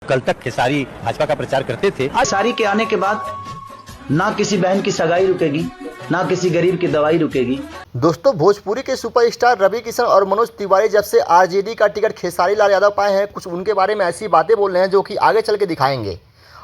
कल तक खेसारी भाजपा का प्रचार करते थे। खेसारी के आने के बाद ना किसी बहन की सगाई रुकेगी, ना किसी गरीब की दवाई रुकेगी। दोस्तों, भोजपुरी के सुपरस्टार रवि किशन और मनोज तिवारी जब से आरजेडी का टिकट खेसारी लाल यादव पाए हैं, कुछ उनके बारे में ऐसी बातें बोल रहे हैं जो कि आगे चल के दिखाएंगे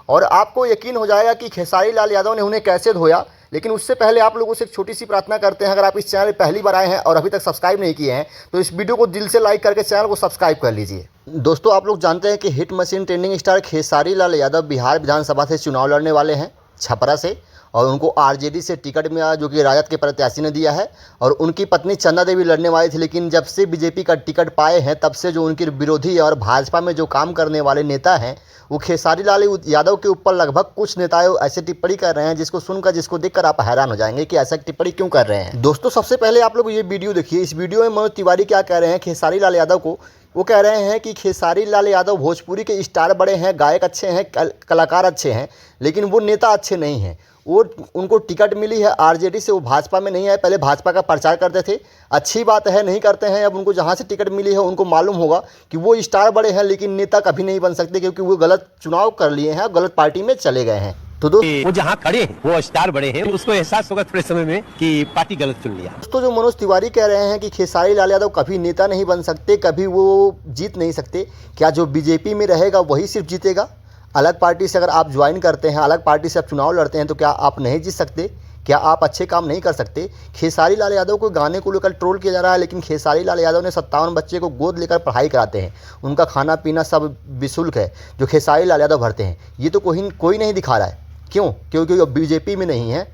और आपको यकीन हो जाएगा कि खेसारी लाल यादव ने उन्हें कैसे धोया। लेकिन उससे पहले आप लोगों से एक छोटी सी प्रार्थना करते हैं, अगर आप इस चैनल पर पहली बार आए हैं और अभी तक सब्सक्राइब नहीं किए हैं तो इस वीडियो को दिल से लाइक करके चैनल को सब्सक्राइब कर लीजिए। दोस्तों, आप लोग जानते हैं कि hit machine trending star Khesari Lal Yadav Bihar विधानसभा से चुनाव लड़ने वाले हैं, छपरा से, और उनको आरजेडी से टिकट मिला जो कि राजद के प्रत्याशी ने दिया है। और उनकी पत्नी चंदा देवी लड़ने वाली थी, लेकिन जब से बीजेपी का टिकट पाए हैं तब से जो उनके विरोधी और भाजपा में जो काम करने वाले नेता हैं वो खेसारी लाल यादव के ऊपर लगभग कुछ नेता ऐसे टिप्पणी कर रहे हैं जिसको देखकर आप हैरान हो जाएंगे कि ऐसा टिप्पणी क्यों कर रहे हैं। दोस्तों, सबसे पहले आप लोग ये वीडियो देखिए। इस वीडियो में मनोज तिवारी क्या कह रहे हैं खेसारी लाल यादव को। वो कह रहे हैं कि खेसारी लाल यादव भोजपुरी के स्टार बड़े हैं, गायक अच्छे हैं, कलाकार अच्छे हैं, लेकिन वो नेता अच्छे नहीं हैं। उनको टिकट मिली है आरजेडी से, वो भाजपा में नहीं है। पहले भाजपा का प्रचार करते थे, अच्छी बात है, नहीं करते हैं। अब उनको जहाँ से टिकट मिली है उनको मालूम होगा कि वो स्टार बड़े हैं, लेकिन नेता कभी नहीं बन सकते क्योंकि वो गलत चुनाव कर लिए हैं, गलत पार्टी में चले गए हैं। तो वो जहाँ खड़े हैं वो स्टार बड़े हैं, उसको एहसास होगा थोड़े समय में कि पार्टी गलत चुन लिया। दोस्तों, जो मनोज तिवारी कह रहे हैं कि खेसारी लाल यादव कभी नेता नहीं बन सकते, कभी वो जीत नहीं सकते, क्या जो बीजेपी में रहेगा वही सिर्फ जीतेगा? अलग पार्टी से अगर आप ज्वाइन करते हैं, अलग पार्टी से आप चुनाव लड़ते हैं तो क्या आप नहीं जीत सकते? क्या आप अच्छे काम नहीं कर सकते? खेसारी लाल यादव को गाने को लेकर ट्रोल किया जा रहा है, लेकिन खेसारी लाल यादव ने 57 बच्चे को गोद लेकर पढ़ाई कराते हैं, उनका खाना पीना सब विशुल्क है जो खेसारी लाल यादव भरते हैं। ये तो कोई नहीं दिखा रहा है। क्यों? क्योंकि वो बीजेपी में नहीं है।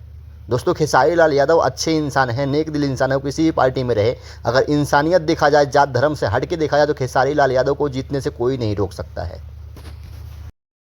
दोस्तों, खेसारी लाल यादव अच्छे इंसान हैं, नेक दिल इंसान है, वो किसी भी पार्टी में रहे। अगर इंसानियत देखा जाए, जात धर्म से हट के देखा जाए तो खेसारी लाल यादव को जीतने से कोई नहीं रोक सकता है।